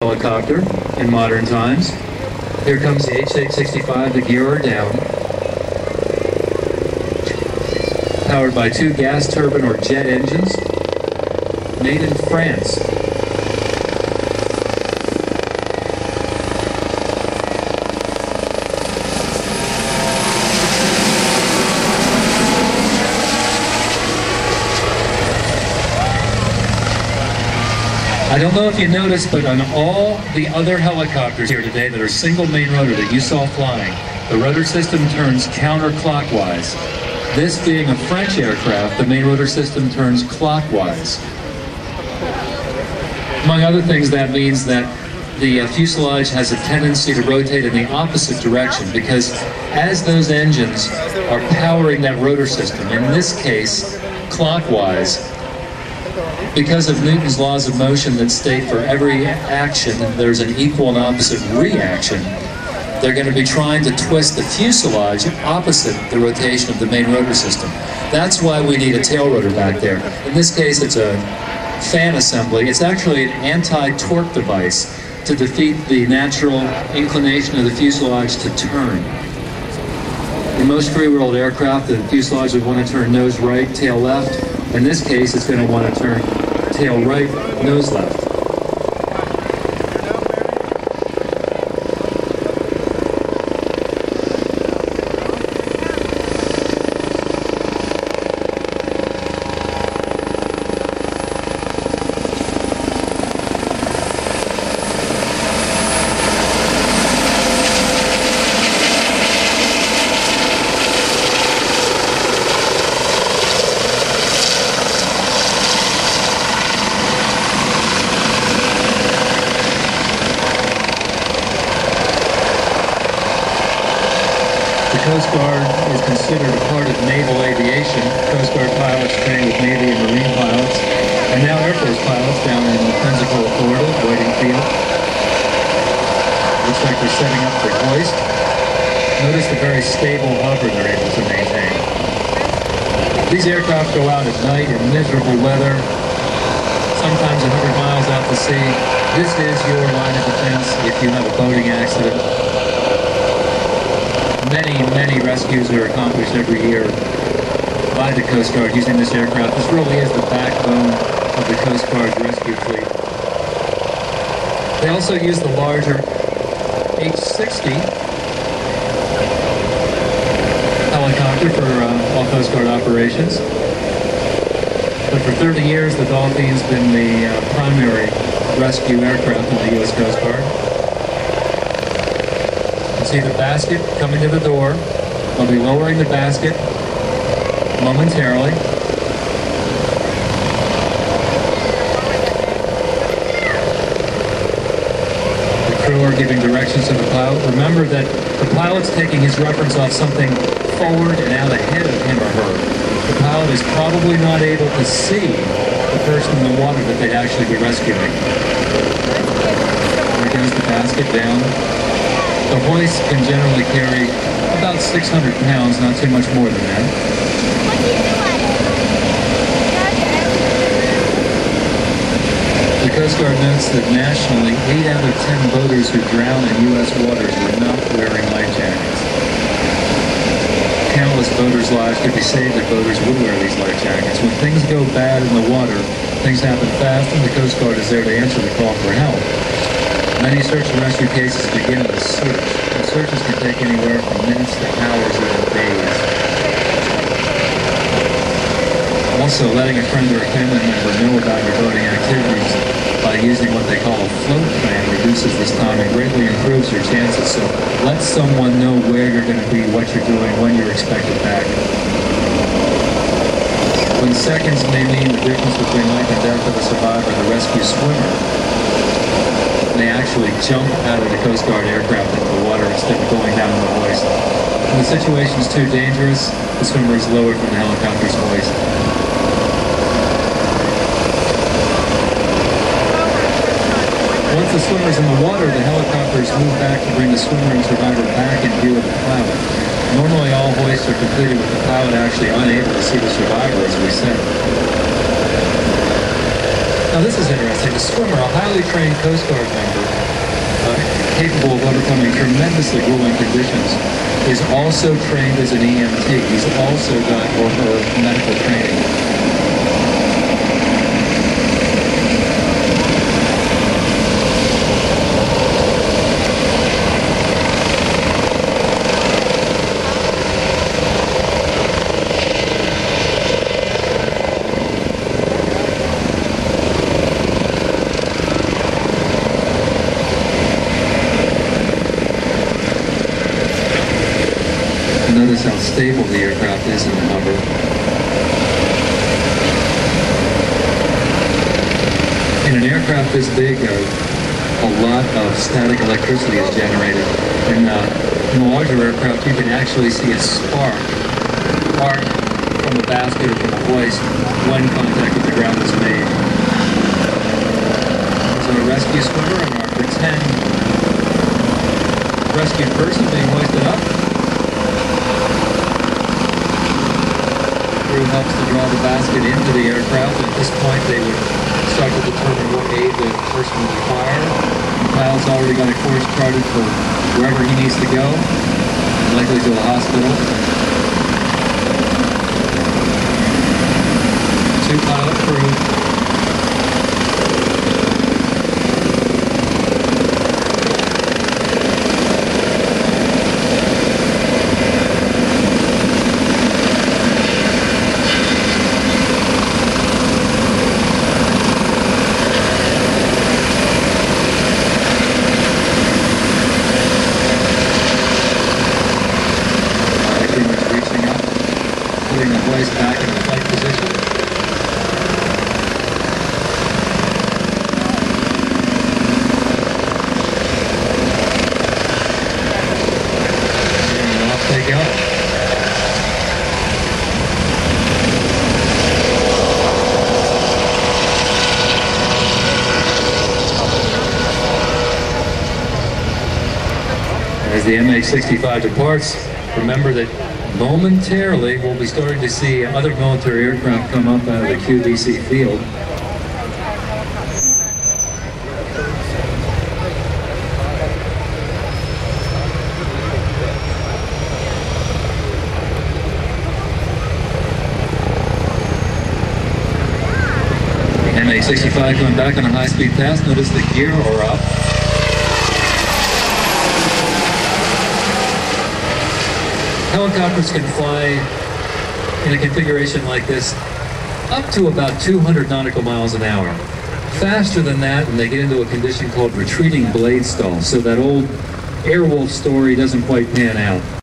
helicopter in modern times. Here comes the HH-65, the gear are down. Powered by 2 gas turbine or jet engines, made in France. I don't know if you noticed, but on all the other helicopters here today that are single main rotor that you saw flying, the rotor system turns counterclockwise. This being a French aircraft, the main rotor system turns clockwise. Among other things, that means that the fuselage has a tendency to rotate in the opposite direction because as those engines are powering that rotor system, in this case, clockwise, because of Newton's laws of motion that state for every action there's an equal and opposite reaction, they're going to be trying to twist the fuselage opposite the rotation of the main rotor system. That's why we need a tail rotor back there. In this case, it's a fan assembly. It's actually an anti-torque device to defeat the natural inclination of the fuselage to turn. In most free-world aircraft, the fuselage would want to turn nose right, tail left. In this case, it's going to want to turn tail right, nose left. The Coast Guard is considered a part of naval aviation. Coast Guard pilots train with Navy and Marine pilots, and now Air Force pilots down in Pensacola, Florida, Whiting Field. Looks like they're setting up for hoist. Notice the very stable hover they're able to maintain. These aircraft go out at night in miserable weather, sometimes 100 miles out to sea. This is your line of defense if you have a boating accident. Many rescues are accomplished every year by the Coast Guard using this aircraft. This really is the backbone of the Coast Guard rescue fleet. They also use the larger H-60 helicopter for all Coast Guard operations. But for 30 years, the Dauphin's been the primary rescue aircraft of the U.S. Coast Guard. See the basket coming to the door. I'll be lowering the basket momentarily. The crew are giving directions to the pilot. Remember that the pilot's taking his reference off something forward and out ahead of him or her. The pilot is probably not able to see the person in the water that they'd actually be rescuing. There goes the basket down. The hoist can generally carry about 600 pounds, not too much more than that. The Coast Guard notes that nationally, 8 out of 10 boaters who drown in U.S. waters were not wearing life jackets. Countless boaters' lives could be saved if boaters would wear these life jackets. When things go bad in the water, things happen fast, and the Coast Guard is there to answer the call for help. Many search and rescue cases begin with a search, and searches can take anywhere from minutes to hours or even days. Also, letting a friend or a family member know about your boating activities by using what they call a float plan reduces this time and greatly improves your chances. So let someone know where you're going to be, what you're doing, when you're expected back. When seconds may mean the difference between life and death of a survivor and a rescue swimmer, they actually jump out of the Coast Guard aircraft into the water instead of going down the hoist. When the situation is too dangerous, the swimmer is lowered from the helicopter's hoist. Once the swimmer is in the water, the helicopters move back to bring the swimmer and survivor back in view of the pilot. Normally all hoists are completed with the pilot actually unable to see the survivor, as we said. Now this is interesting. The swimmer, a highly trained Coast Guard member, capable of overcoming tremendously grueling conditions, is also trained as an EMT. He's also got or her medical training. Notice how stable the aircraft is in the hover. In an aircraft this big, a lot of static electricity is generated. In a larger aircraft, you can actually see a spark from the basket or from the hoist when contact with the ground is made. So a rescue swimmer and our pretend rescued person being hoisted up. Helps to draw the basket into the aircraft. At this point, they would start to determine what aid the person would require. The pilot's already got a course charted for wherever he needs to go, likely to a hospital. 2-pilot crew. Putting the hoist back in the flight position. And off they go. As the HH-65 departs, remember that momentarily, we'll be starting to see other military aircraft come up out of the QVC field. The HH-65 going back on a high-speed pass. Notice the gear are up. Helicopters can fly in a configuration like this up to about 200 nautical miles an hour. Faster than that, and they get into a condition called retreating blade stall, so that old Airwolf story doesn't quite pan out.